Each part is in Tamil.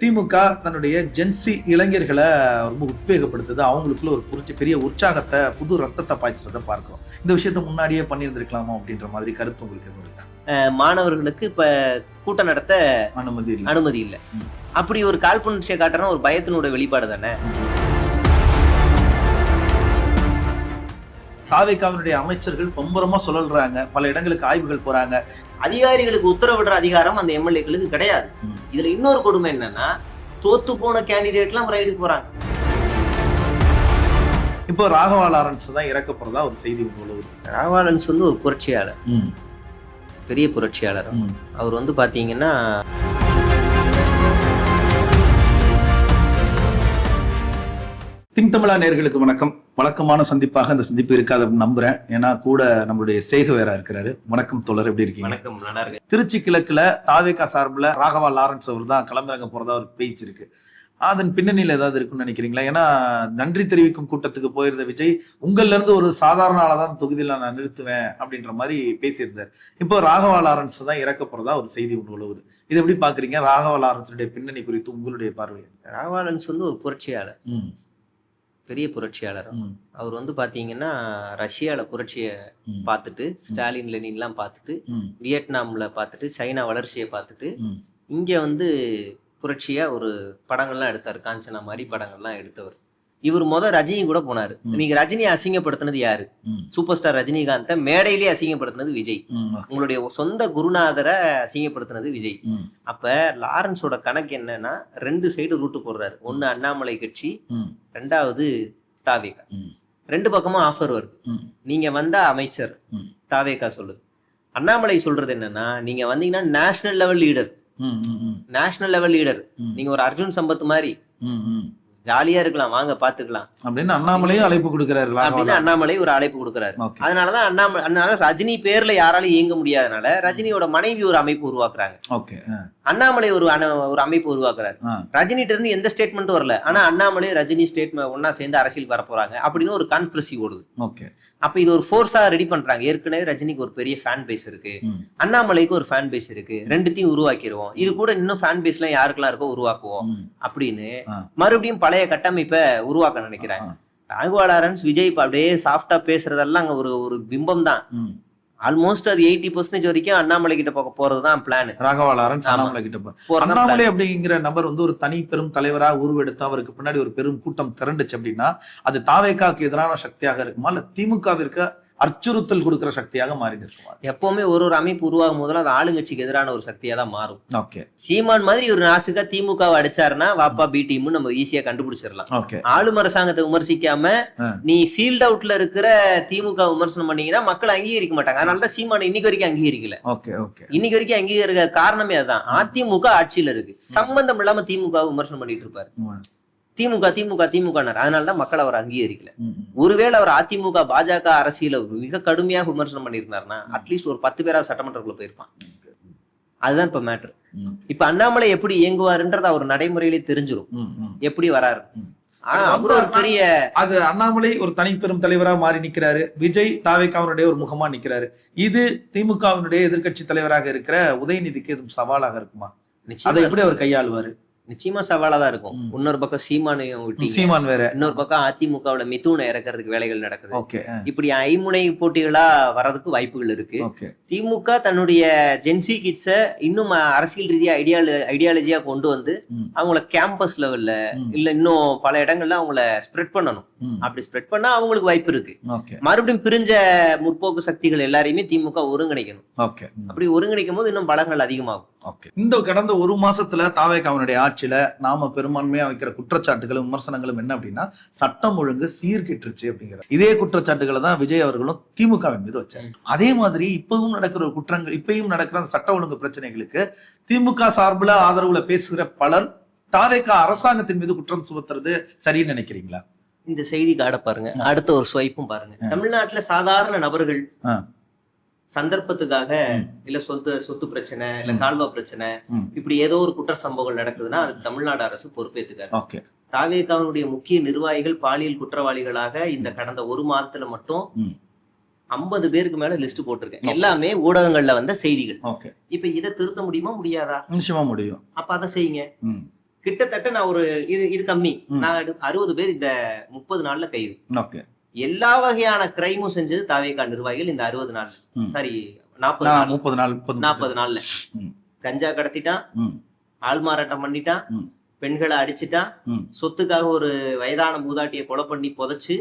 திமுக தன்னுடைய ஜென்சி இளைஞர்களை ரொம்ப உத்வேகப்படுத்துது. அவங்களுக்குள்ள ஒரு பெரிய உற்சாகத்தை, புது ரத்தத்தை பாய்ச்சறதை பார்க்கிறோம். இந்த விஷயத்த முன்னாடியே பண்ணியிருந்திருக்கலாமோ அப்படின்ற மாதிரி கருத்து உங்களுக்கு எதுவும் இருக்கா? மாணவர்களுக்கு இப்ப கூட்டம் நடத்த அனுமதி இல்லை. அப்படி ஒரு காழ்ப்புணர்ச்சியை காட்டுறோம், ஒரு பயத்தினோட வெளிப்பாடு தானே. தாவேகாவினுடைய அமைச்சர்கள் பம்பரமா சொல்றாங்க, பல இடங்களுக்கு ஆய்வுகள் போறாங்க. அதிகாரிகளுக்கு உத்தரவிடுற அதிகாரம் அந்த எம்எல்ஏக்களுக்கு கிடையாது. இதுல இன்னொரு கொடுமை என்னன்னா, தோத்து போன கேண்டிடேட்லாம் ரைடுக்கு போறாங்க. இப்போ ராகவா லாரன்ஸ் தான் இறக்க போறதா ஒரு செய்தி உள்ள. ராகவா லாரன்ஸ் வந்து ஒரு புரட்சியாளர், பெரிய புரட்சியாளர். அவர் வந்து பாத்தீங்கன்னா திங் தமிழா நேயர்களுக்கு வணக்கம். வழக்கமான சந்திப்பாக இந்த சந்திப்பு இருக்காது அப்படின்னு நம்புறேன். ஏன்னா கூட நம்மளுடைய சேகவேரா இருக்கிறாரு. வணக்கம் தோழர், எப்படி இருக்கீங்க? வணக்கம், நல்லா இருக்கு. திருச்சி கிழக்குல தாவேகா சார்பில் ராகவா லாரன்ஸ் அவர் தான் களமிறங்க போறதா ஒரு பேச்சு இருக்கு. அதன் பின்னணியில் ஏதாவது இருக்குன்னு நினைக்கிறீங்களா? ஏன்னா நன்றி தெரிவிக்கும் கூட்டத்துக்கு போயிருந்த விஜய், உங்கள்ல இருந்து ஒரு சாதாரண ஆளாதான் தொகுதியில் நான் நிறுத்துவேன் அப்படின்ற மாதிரி பேசியிருந்தார். இப்போ ராகவா லாரன்ஸ் தான் இறக்க போறதா ஒரு செய்தி ஒன்று உழவுது. இது எப்படி பாக்குறீங்க? ராகவா லாரன்ஸுடைய பின்னணி குறித்து உங்களுடைய பார்வை? ராகவா லாரன்ஸ் வந்து ஒரு புரட்சியாளர், பெரிய புரட்சியாளர். அவர் வந்து பாத்தீங்கன்னா ரஷ்யால புரட்சியை பார்த்துட்டு, ஸ்டாலின் லெனின்லாம் பார்த்துட்டு, வியட்நாம்ல பார்த்துட்டு, சைனா வளர்ச்சியை பார்த்துட்டு, இங்க வந்து புரட்சியா ஒரு படங்கள்லாம் எடுத்தார். காஞ்சனா மாதிரி படங்கள்லாம் எடுத்தவர். இவர் ரஜினி கூட போனாரு. நீங்க ரஜினியை அசிங்கப்படுத்தினது யாரு? சூப்பர் ஸ்டார் ரஜினிகாந்த மேடையிலேயே அசிங்கப்படுத்தினது விஜய். உங்களுடைய சொந்த குருநாதரை அசிங்கப்படுத்தினது விஜய். அப்ப லாரன்ஸோட கணக்கு என்னன்னா, 2 சைடு ரூட்டு போடுறாரு. ஒன்னு அண்ணாமலை கட்சி, 2வது தாவேகா. 2 பக்கமும் ஆஃபர் வருது. நீங்க வந்தா அமைச்சர், தாவேகா சொல்லுது. அண்ணாமலை சொல்றது என்னன்னா, நீங்க வந்தீங்கன்னா national level leader. National level leader நீங்க ஒரு அர்ஜுன் சம்பத் மாதிரி ஜாலியா இருக்கலாம், வாங்க பாத்துக்கலாம் அப்படின்னு அண்ணாமலையும் அழைப்பு கொடுக்கிறாரு. அண்ணாமலை ஒரு அழைப்பு கொடுக்கிறாரு. அதனாலதான் ரஜினி பேர்ல யாராலும் இயங்க முடியாதனால ரஜினியோட மனைவி ஒரு அமைப்பு உருவாக்குறாங்க. அண்ணாமலை ஒரு அமைப்பு உருவாக்குறாரு. ரஜினிட்ட இருந்து எந்த ஸ்டேட்மெண்ட்டும் வரல, ஆனா அண்ணாமலை ரஜினி ஸ்டேட்மெண்ட் ஒன்னா சேர்ந்து அரசியல் வர போறாங்க அப்படின்னு ஒரு கான்ஸ்பிரசி ஓடுது. அப்ப இது ஒரு ஃபோர்ஸா ரெடி பண்றாங்க. ஏற்கனவே ரஜினிக்கு ஒரு பெரிய ஃபேன் பேஸ் இருக்கு, அண்ணாமலைக்கு ஒரு ஃபேன் பேஸ் இருக்கு. 2த்தையும் உருவாக்கிடுவோம், இது கூட இன்னும் ஃபேன் பேஸ் எல்லாம் யாருக்கெல்லாம் இருக்கோ உருவாக்குவோம் அப்படின்னு மறுபடியும் பழைய கட்டமைப்பை உருவாக்க நினைக்கிறாங்க. ராகவா லாரன்ஸ் விஜய் அப்படியே சாஃப்டா பேசுறதெல்லாம் அங்க ஒரு பிம்பம் தான். ஆல்மோஸ்ட் அது 80% வரைக்கும் அண்ணாமலை கிட்ட போறதுதான் பிளான். ராகவா லாரன்ஸ் அண்ணாமலை கிட்ட அண்ணாமலை அப்படிங்கிற நபர் வந்து ஒரு தனி பெரும் தலைவரா உருவெடுத்து அவருக்கு பின்னாடி ஒரு பெரும் கூட்டம் திரண்டுச்சு அப்படின்னா அது தாவேகாவுக்கு எதிரான சக்தியாக இருக்குமா, இல்ல திமுகவிற்கு அச்சுறுத்தல் கொடுக்கிற சக்தியாக மாறி இருக்குமா? எப்பவுமே ஒரு அமைப்பு உருவாகும் போதுல அது ஆளுங்கட்சிக்கு எதிரான ஒரு சக்தியா தான் மாறும். சீமான் மாதிரி ஒரு நாசுக்கா திமுகவை அடிச்சாருன்னா வாப்பா பி டீம் நம்ம ஈஸியா கண்டுபிடிச்சிடலாம். ஆளும் அரசாங்கத்தை விமர்சிக்காம நீ ஃபீல்ட் அவுட்ல இருக்கிற திமுக விமர்சனம் பண்ணீங்கன்னா மக்கள் அங்கீகரிக்க மாட்டாங்க. அதனாலதான் சீமான் இன்னைக்கு வரைக்கும் அங்கீகரிக்கல. இன்னைக்கு வரைக்கும் அங்கீகரிக்க காரணமே அதுதான். அதிமுக ஆட்சியில இருக்கு, சம்பந்தம் இல்லாம திமுக விமர்சனம் பண்ணிட்டு இருப்பாரு. திமுக திமுக திமுக அதனாலதான் மக்கள் அவர் அங்கீகரிக்கல. ஒருவேளை அவர் அதிமுக பாஜக அரசியல மிக கடுமையாக விமர்சனம் பண்ணியிருந்தாருன்னா அட்லீஸ்ட் ஒரு 10 பேராவது சட்டமன்றக்குள்ள போயிருப்பான். அதுதான் இப்ப மேட்டர். இப்ப அண்ணாமலை எப்படி இயங்குவாருன்றது அவர் நடைமுறையிலே தெரிஞ்சிடும், எப்படி வராரு. பெரிய அது அண்ணாமலை ஒரு தனி பெரும் தலைவராக மாறி நிக்கிறாரு. விஜய் தாவேகாவினுடைய ஒரு முகமா நிக்கிறாரு. இது திமுகவினுடைய எதிர்கட்சி தலைவராக இருக்கிற உதயநிதிக்கு எதுவும் சவாலாக இருக்குமா? அதை எப்படி அவர் கையாளுவாரு? நிச்சயமா சவாலா தான் இருக்கும். இன்னொரு பக்கம் சீமான் வேற, இன்னொரு பக்கம் அதிமுகவுல மிதுனை இறக்கிறதுக்கு வேலைகள் நடக்குது. இப்படி ஐமுனை போட்டிகளா வர்றதுக்கு வாய்ப்புகள் இருக்கு. திமுக தன்னுடைய ஜென்சி கிட்ஸ இன்னும் அரசியல் ரீதியா ஐடியாலஜியா கொண்டு வந்து அவங்கள கேம்பஸ் லெவல்ல இல்ல இன்னும் பல இடங்கள்ல அவங்கள ஸ்ப்ரெட் பண்ணணும். அப்படி ஸ்ப்ரெட் பண்ணா அவங்களுக்கு வாய்ப்பு இருக்கு. மறுபடியும் பிரிஞ்ச முற்போக்கு சக்திகள் எல்லாரையுமே திமுக ஒருங்கிணைக்கணும். அப்படி ஒருங்கிணைக்கும் போது இன்னும் பலங்கள் அதிகமாகும். இந்த கடந்த ஒரு மாசத்துல தாவேகாவினுடைய ஆட்சியில நாம பெரும்பான்மையா வைக்கிற குற்றச்சாட்டுகளும் விமர்சனங்களும் என்ன அப்படின்னா, சட்டம் ஒழுங்கு சீர்கெட்டுருச்சு அப்படிங்கிற இதே குற்றச்சாட்டுகளை தான் விஜய் அவர்களும் திமுகவின் மீது வச்சாங்க. அதே மாதிரி இப்பவும் நடக்கிற குற்றங்கள், இப்பயும் நடக்கிற அந்த சட்ட ஒழுங்கு பிரச்சனைகளுக்கு திமுக சார்பில் ஆதரவுல பேசுகிற பலர் தாவேகா அரசாங்கத்தின் மீது குற்றம் சுமத்துறது சரின்னு நினைக்கிறீங்களா? இந்த செய்தி காட பாருங்க, அடுத்த ஒரு ஸ்வைப்பும் பாருங்க. தமிழ்நாட்டுல சாதாரண நபர்கள் சந்தர்ப்பத்துக்காக இல்ல சொத்து பிரச்சனை இல்ல கால்வா பிரச்சனை இப்படி ஏதோ ஒரு குற்ற சம்பவங்கள் நடக்குதுன்னா அதுக்கு தமிழ்நாடு அரசு பொறுப்பேற்றுக்காது. தாவேகாவினுடைய முக்கிய நிர்வாகிகள் பாலியல் குற்றவாளிகளாக இந்த கடந்த ஒரு மாதத்துல மட்டும் 50 பேருக்கு மேல லிஸ்ட் போட்டிருக்கேன். எல்லாமே ஊடகங்கள்ல வந்த செய்திகள். இப்ப இதை திருத்த முடியுமா முடியாதா? நிச்சயமா முடியும். அப்ப அதை செய்யுங்க. கிட்டத்தட்ட நான் ஒரு இது கம்மி, நான் 60 பேர் இந்த 30 நாள்ல கைது. ஓகே. எல்லா வகையான கிரைமும் செஞ்சது தாவேகா நிர்வாகிகள் இந்த 60 நாள், சாரி 40 நாள்ல. கஞ்சா கடத்திட்டான், ஆள்மாறாட்டம் பண்ணிட்டான், பெண்களை அடிச்சுட்டான், சொத்துக்காக ஒரு வயதான மூதாட்டியை கொலை பண்ணி புதைச்சு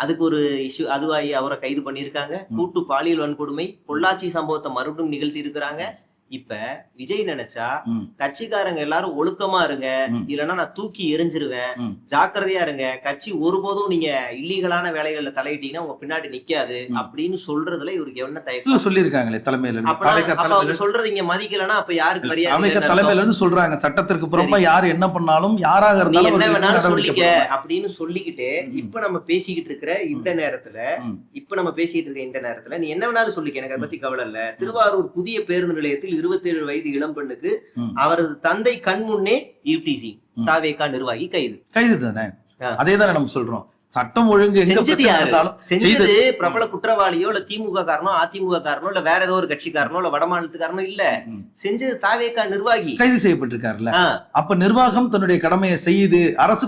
அதுக்கு ஒரு இஷ்யூ அதுவாகி அவரை கைது பண்ணியிருக்காங்க. கூட்டு பாலியல் வன்கொடுமை பொள்ளாச்சி சம்பவத்தை மறுபடியும் நிகழ்த்தி இருக்கிறாங்க. இப்ப விஜய் நினைச்சா கட்சிக்காரங்க எல்லாரும் ஒழுக்கமா இருங்க, இல்லைன்னா நான் தூக்கி எரிஞ்சிருவேன், ஜாக்கிரதையா இருங்க, கட்சி ஒருபோதும் நீங்க இல்லீகலான வேலைகள்ல தலையிட்டீங்கன்னா உங்க பின்னாடி நிக்காது அப்படின்னு சொல்றதுல இவருக்கு என்ன தயக்கம் சொல்லிருக்காங்களே தலைமையில இருந்து. சொல்றது இங்க மதிக்கலன்னா அப்ப யாருக்கு மரியாதை? தலைமையில இருந்து சொல்றாங்க சட்டத்திற்கு புறமா யாரு என்ன பண்ணாலும் யாராக இருந்தாலும் என்ன வேணாலும் சொல்லிக்க அப்படின்னு சொல்லிக்கிட்டு இப்ப நம்ம பேசிக்கிட்டு இருக்கிற இந்த நேரத்துல நீ என்ன வேணாலும் சொல்லிக்க, எனக்கு அதை பத்தி கவலை இல்ல. திருவாரூர் புதிய பேருந்து நிலையத்தில் 27 வயது இளம் பெண்ணுக்கு அவரது தந்தை கண் முன்னே ஈவ்டீசிங், தாவேகா நிர்வாகி கைது தானே. அதே தானே நம்ம சொல்றோம். சட்டம் ஒழுங்கு செஞ்சது பிரபல குற்றவாளியோ இல்ல திமுக காரனோ அதிமுக காரனோ இல்ல வேற ஏதோ ஒரு கட்சிக்காரனோ இல்ல வடமாநிலத்துக்காரனோ இல்ல, செஞ்சது தாவேகா நிர்வாகி கைது செய்யப்பட்டிருக்காருல்ல. அப்ப நிர்வாகம் தன்னுடைய கடமையை செய்யுது, அரசு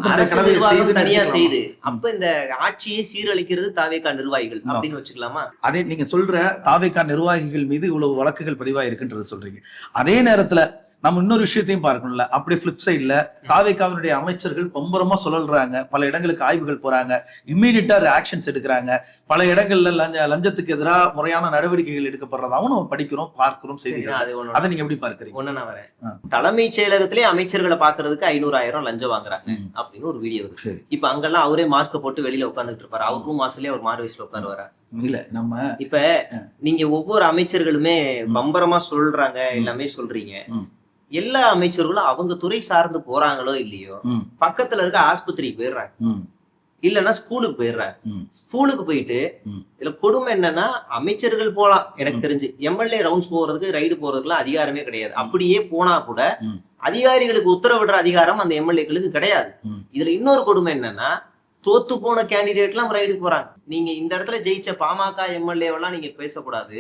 தனியா செய்யுது. அப்ப இந்த ஆட்சியை சீரழிக்கிறது தாவேகா நிர்வாகிகள் அப்படின்னு வச்சுக்கலாமா? அதே நீங்க சொல்ற தாவேகா நிர்வாகிகள் மீது இவ்வளவு வழக்குகள் பதிவாயிருக்குன்றது சொல்றீங்க. அதே நேரத்துல நம்ம இன்னொரு விஷயத்தையும் பார்க்கணும்ல. அப்படி பிளிப் சைட்ல தாவேகாவினுடைய அமைச்சர்கள் பம்பரமா சொல்றாங்க, பல இடங்களுக்கு ஆய்வுகள் போறாங்க, இம்மீடியட்டா ஆக்ஷன்ஸ் எடுக்கிறாங்க, பல இடங்கள்ல லஞ்சத்துக்கு எதிராக முறையான நடவடிக்கைகள் எடுக்கப்படுறதாகவும் நம்ம படிக்கிறோம் பார்க்கிறோம் செய்திகள். அதை நீங்க எப்படி பார்க்கறீங்க? ஒண்ணு நான் வரேன். தலைமைச் செயலகத்திலே அமைச்சர்களை பாக்குறதுக்கு 500,000 லஞ்சம் வாங்குறாங்க அப்படின்னு ஒரு வீடியோ இருக்கு. இப்ப அங்கெல்லாம் அவரே மாஸ்க் போட்டு வெளியில உட்காந்துட்டு இருப்பாரு, அவரும் மாஸ்க்லயே அவர் மாறு வயசுல உட்காருவாரு. இல்ல நம்ம இப்ப நீங்க ஒவ்வொரு அமைச்சர்களுமே பம்பரமா சொல்றாங்க, எல்லாமே சொல்றீங்க. எல்லா அமைச்சர்களும் அவங்க துறை சார்ந்து போறாங்களோ இல்லையோ பக்கத்துல இருக்க ஆஸ்பத்திரிக்கு போயிடுறாங்க, இல்லன்னா ஸ்கூலுக்கு போயிடுறாங்க. ஸ்கூலுக்கு போயிட்டு இதுல கொடுமை என்னன்னா அமைச்சர்கள் போலாம், எனக்கு தெரிஞ்சு எம்எல்ஏ ரவுண்ட்ஸ் போறதுக்கு ரைடு போறதுக்குலாம் அதிகாரமே கிடையாது. அப்படியே போனா கூட அதிகாரிகளுக்கு உத்தரவிடுற அதிகாரம் அந்த எம்எல்ஏக்களுக்கு கிடையாது. இதுல இன்னொரு கொடுமை என்னன்னா தோத்து போன கேண்டிடேட் எல்லாம் ரைடுக்கு போறாங்க. நீங்க இந்த இடத்துல ஜெயிச்ச பாமக எம்எல்ஏவெல்லாம் நீங்க பேசக்கூடாது,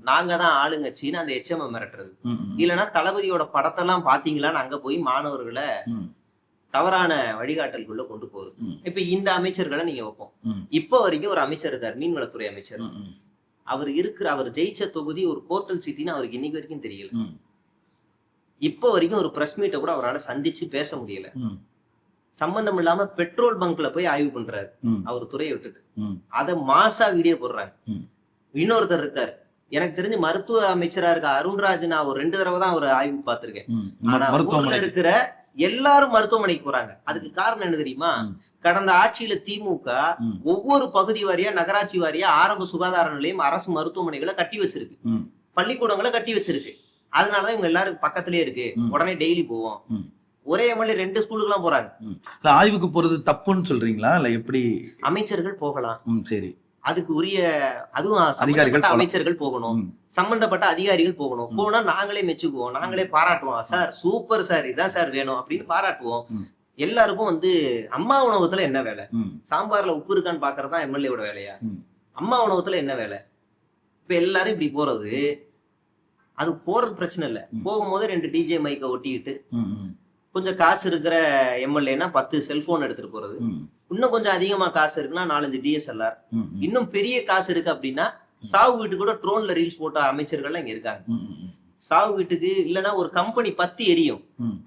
நாங்க தான் ஆளுங்கட்சின்னு அந்த எச்எம் மிரட்டுறது. இல்லைன்னா தளபதியோட படத்தெல்லாம் பாத்தீங்களான்னு அங்க போய் மாணவர்களை தவறான வழிகாட்டலுக்குள்ள கொண்டு போகுது. இப்ப இந்த அமைச்சர்களை நீங்க வைப்போம். இப்ப வரைக்கும் ஒரு அமைச்சர் இருக்காரு, மீன்வளத்துறை அமைச்சர். அவர் ஜெயிச்ச தொகுதி ஒரு போர்ட்டல் சிட்டின்னு அவருக்கு இன்னைக்கு வரைக்கும் தெரியல. இப்ப வரைக்கும் ஒரு பிரஸ் மீட்டை கூட அவரால் சந்திச்சு பேச முடியல. சம்பந்தம் இல்லாம பெட்ரோல் பங்க்ல போய் ஆய்வு பண்றாரு அவர் துறையை விட்டுட்டு. அத மாசா வீடியோ போடுறாங்க. இன்னொருத்தர் இருக்காரு, எனக்கு தெரிஞ்சு மருத்துவ அமைச்சரா இருக்க அருண்ராஜ், நான் ஒரு 2 தடவை தான் ஒரு ஆய்வு பார்த்திருக்கேன். ஆனா ஊர்ல இருக்கிற எல்லாரும் மருத்துவமனைக்கு போறாங்க. அதுக்கு காரணம் என்ன தெரியுமா? கடந்த ஆட்சியில திமுக ஒவ்வொரு பகுதி வாரியா நகராட்சி வாரியா ஆரம்ப சுகாதார நிலையம் அரசு மருத்துவமனைகளை கட்டி வச்சிருக்கு, பள்ளிக்கூடங்களை கட்டி வச்சிருக்கு. அதனாலதான் இவங்க எல்லாரும் பக்கத்திலேயே இருக்கு, உடனே டெய்லி போவோம். ஒரே எம்எல்ஏ 2 ஸ்கூலுக்கு எல்லாம் போறாங்க. ஆய்வுக்கு போறது தப்புன்னு சொல்றீங்களா? இல்ல எப்படி? அமைச்சர்கள் போகலாம், சரி, அதுக்கு உரிய அதுவும் அதிகாரிகள் அமைச்சர்கள் போகணும், சம்பந்தப்பட்ட அதிகாரிகள் போகணும். போனா நாங்களே மெச்சுக்குவோம், நாங்களே பாராட்டுவோம். சார் சூப்பர் சார், இதான் சார் வேணும் அப்படின்னு பாராட்டுவோம். எல்லாருக்கும் அம்மா உணவகத்துல என்ன வேலை? சாம்பார்ல உப்பு இருக்கான்னு பாக்குறதுதான் எம்எல்ஏவோட வேலையா? அம்மா உணவகத்துல என்ன வேலை? இப்ப எல்லாரும் இப்படி போறது, அது போறது பிரச்சனை இல்ல. போகும்போது 2 டிஜே மைக்கை ஒட்டிக்கிட்டு கொஞ்சம் காசு இருக்கிற எம்எல்ஏனா 10 செல்போன் எடுத்துட்டு போறது, இன்னும் கொஞ்சம் அதிகமா காசு இருக்குன்னா 4-5 டிஎஸ்எல்ஆர், இன்னும் பெரிய காசு இருக்கு அப்படின்னா சாவு வீட்டுக்கு கூட ட்ரோன்ல ரீல்ஸ் போட்ட அமைச்சர்கள் இங்க இருக்காங்க. சாவு வீட்டுக்கு இல்லைன்னா ஒரு கம்பெனி 10 எரியும்,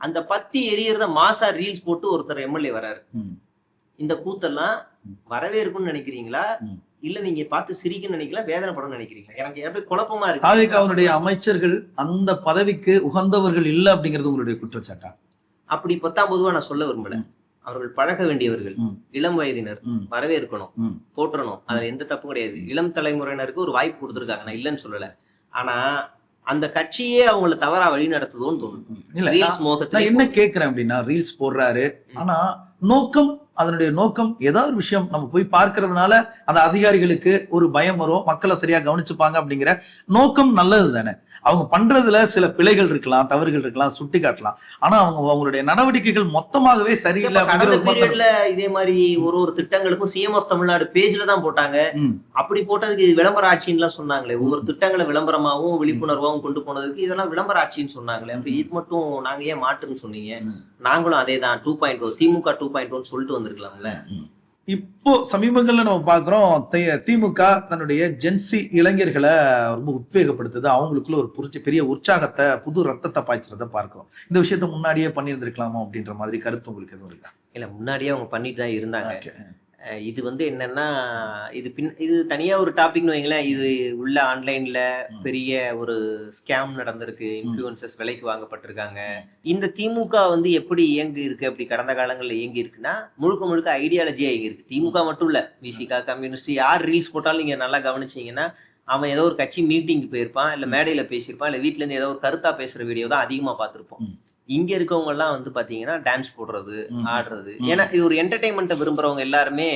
அந்த 10 எரியறத மாசா ரீல்ஸ் போட்டு ஒருத்தர் எம்எல்ஏ வராரு. இந்த கூத்தெல்லாம் வரவேற்கும்னு நினைக்கிறீங்களா? இல்ல நீங்க பார்த்து சிரிக்குன்னு நினைக்கலாம், வேதனைப்படும் நினைக்கிறீங்களா? எனக்கு எப்படி குழப்பமா இருக்கு. தாவேகாவுடைய அமைச்சர்கள் அந்த பதவிக்கு உகந்தவர்கள் இல்ல அப்படிங்கிறது உங்களுடைய குற்றச்சாட்டா? அப்படி 10ஆம் பொதுவா நான் சொல்ல விரும்பல. அவர்கள் பழக வேண்டியவர்கள், இளம் வயதினர், வரவேற்கணும், போற்றணும். அதுல எந்த தப்பு கிடையாது. இளம் தலைமுறையினருக்கு ஒரு வாய்ப்பு கொடுத்துருக்காங்க, நான் இல்லைன்னு சொல்லல. ஆனா அந்த கட்சியே அவங்களை தவறா வழி நடத்துதோன்னு தோணும். என்ன கேக்குறேன் அப்படின்னா, ரீல்ஸ் போடுறாரு, ஆனா நோக்கம் அதனுடைய நோக்கம் ஏதாவது ஒரு விஷயம் நம்ம போய் பார்க்கறதுனால அந்த அதிகாரிகளுக்கு ஒரு பயம் வரும், மக்களை சரியா கவனிச்சுப்பாங்க அப்படிங்கிற நோக்கம் நல்லது தானே. அவங்க பண்றதுல சில பிழைகள் இருக்கலாம், தவறுகள் இருக்கலாம், சுட்டி காட்டலாம். ஆனா அவங்களுடைய நடவடிக்கைகள் மொத்தமாகவே சரியில்லை அப்படிங்கிற கடந்த ஒரு விமர்சனம். பீரியட்ல இதே மாதிரி ஒரு தமிழ்நாடுக்கும் சிஎம் ஆஃப் தமிழ்நாடு பேஜ்ல தான் போட்டாங்க. ம், அப்படி போட்டதுக்கு இது விளம்பர ஆட்சின்னு சொன்னாங்களே. ஒவ்வொரு திட்டங்களை விளம்பரமாவும் விழிப்புணர்வாகவும் கொண்டு போனதுக்கு இதெல்லாம் விளம்பர ஆட்சின்னு சொன்னாங்களே. அப்ப இது மட்டும் நாங்க ஏன் மாட்டுன்னு சொன்னீங்க? நாங்களும் அதே தான் 2.0 திமுக 2.0 சொல்லிட்டு வந்திருக்கலாம்ல. இப்போ சமீபங்கள்ல நம்ம பாக்குறோம் திமுக தன்னுடைய ஜென்சி இளைஞர்களை ரொம்ப உத்வேகப்படுத்துது, அவங்களுக்குள்ள ஒரு பெரிய உற்சாகத்தை, புது ரத்தத்தை பாய்ச்சறத பார்க்கிறோம். இந்த விஷயத்த முன்னாடியே பண்ணியிருந்திருக்கலாமோ அப்படின்ற மாதிரி கருத்து உங்களுக்கு எதுவும் இருக்கா? இல்ல, முன்னாடியே அவங்க பண்ணிட்டு தான் இருந்தாங்க. Okay. இது என்னன்னா, இது தனியா ஒரு டாபிக்னு வைங்களேன். இது உள்ள ஆன்லைன்ல பெரிய ஒரு ஸ்கேம் நடந்திருக்கு. இன்ஃப்ளூயன்சர்ஸ் விலைக்கு வாங்கப்பட்டிருக்காங்க. இந்த திமுக எப்படி இயங்கி இருக்கு, அப்படி கடந்த காலங்களில் இயங்கி இருக்குன்னா முழுக்க முழுக்க ஐடியாலஜியா இயங்கி இருக்கு. திமுக மட்டும் இல்ல, விசிகா, கம்யூனிஸ்ட், யார் ரீல்ஸ் போட்டாலும் நீங்க நல்லா கவனிச்சீங்கன்னா அவன் ஏதோ ஒரு கட்சி மீட்டிங்க்கு போயிருப்பான், இல்ல மேடையில பேசியிருப்பான், இல்ல வீட்டுல இருந்து ஏதோ ஒரு கருத்தா பேசுற வீடியோ தான் அதிகமா பார்த்திருப்போம். இங்க இருக்கவங்க எல்லாம் பாத்தீங்கன்னா டான்ஸ் போடுறது, ஆடுறது. ஏன்னா இது ஒரு என்டர்டைன்மெண்ட்டை விரும்புறவங்க எல்லாருமே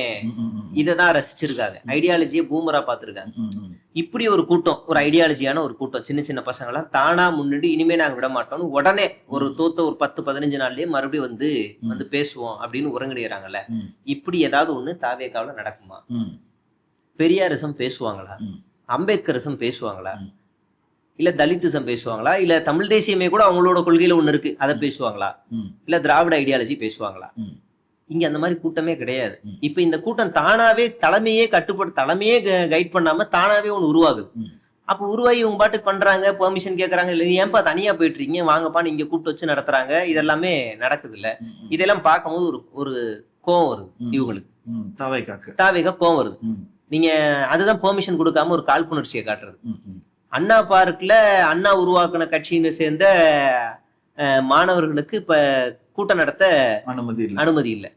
இததான் ரசிச்சிருக்காங்க. ஐடியாலஜியை பூமரா பார்த்திருக்காங்க. இப்படி ஒரு கூட்டம், ஒரு ஐடியாலஜியான ஒரு கூட்டம், சின்ன சின்ன பசங்க எல்லாம் தானா முன்னிட்டு இனிமே நாங்க விட மாட்டோம்னு உடனே ஒரு 10-15 நாள்லயே மறுபடியும் வந்து பேசுவோம் அப்படின்னு உறங்கிடுறாங்கல்ல. இப்படி ஏதாவது ஒண்ணு தாவேகாவுல நடக்குமா? பெரியாரிசம் பேசுவாங்களா? அம்பேத்கரிசம் பேசுவாங்களா? இல்ல தலித்திசம் பேசுவாங்களா? இல்ல தமிழ் தேசியமே கூட அவங்களோட கொள்கையில ஒண்ணு இருக்கு, அதை பேசுவாங்களா? இல்ல திராவிட ஐடியாலஜி பேசுவாங்களா? இங்க அந்த மாதிரி கூட்டமே கிடையாது. இப்ப இந்த கூட்டம் தானாவே தலைமையே கைட் பண்ணாம தானாவே ஒண்ணு உருவாகுது. அப்ப உருவாகி இவங்க பாட்டுக்கு பண்றாங்க, பெர்மிஷன் கேட்கறாங்க. இல்ல, நீ ஏன்பா தனியா போயிட்டு இருக்கீங்க, வாங்கப்பா இங்க கூப்பிட்டு வச்சு நடத்துறாங்க. இதெல்லாமே நடக்குது இல்ல. இதெல்லாம் பார்க்கும்போது ஒரு கோவம் வருது இவங்களுக்கு. தாவேகா கோவம் வருது. நீங்க அதுதான் பெர்மிஷன் கொடுக்காம ஒரு காழ்ப்புணர்ச்சியை காட்டுறது. அண்ணா பார்க்ல அண்ணா உருவாக்கின கட்சின்னு சேர்ந்த மாணவர்களுக்கு இப்ப கூட்டம் நடத்த அனுமதி இல்லை.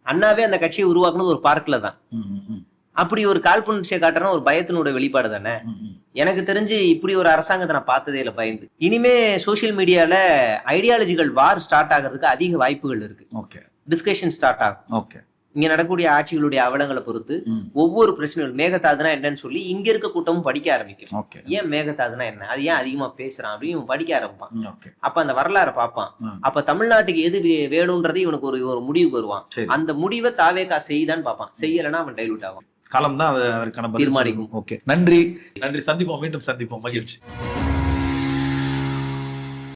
அண்ணாவே அந்த கட்சியை உருவாக்குனது ஒரு பார்க்ல தான். அப்படி ஒரு காழ்ப்புணர்ச்சியை காட்டுறோம், ஒரு பயத்தினுடைய வெளிப்பாடு தானே. எனக்கு தெரிஞ்சு இப்படி ஒரு அரசாங்கத்தை நான் பார்த்ததே இல்லை பயந்து. இனிமே சோசியல் மீடியால ஐடியாலஜிகள் வார் ஸ்டார்ட் ஆகிறதுக்கு அதிக வாய்ப்புகள் இருக்கு. டிஸ்கஷன் ஸ்டார்ட் ஆகும். இங்க நடக்கக்கூடிய ஆட்சிகளுடைய அவலங்களை பொறுத்து ஒவ்வொரு பிரச்சனைகள், மேகதாதுனா என்னன்னு சொல்லி இங்க இருக்க கூட்டமும் படிக்க ஆரம்பிக்கும். ஏன் மேகதாதுனா என்ன, அது ஏன் அதிகமா பேசுறான் அப்படின்னு படிக்க ஆரம்பிப்பான். அப்ப அந்த வரலாறை பார்ப்பான். அப்ப தமிழ்நாட்டுக்கு எது வேணும்ன்றது இவனுக்கு ஒரு முடிவுக்கு வருவான். அந்த முடிவை தாவேகா செய்தான்னு பார்ப்பான். செய்யலைன்னா அவன் டைலூட் ஆவான். காலம் தான் அதற்கான தீர்மானிக்கும். நன்றி, சந்திப்போம், மீண்டும் சந்திப்போம். மகிழ்ச்சி.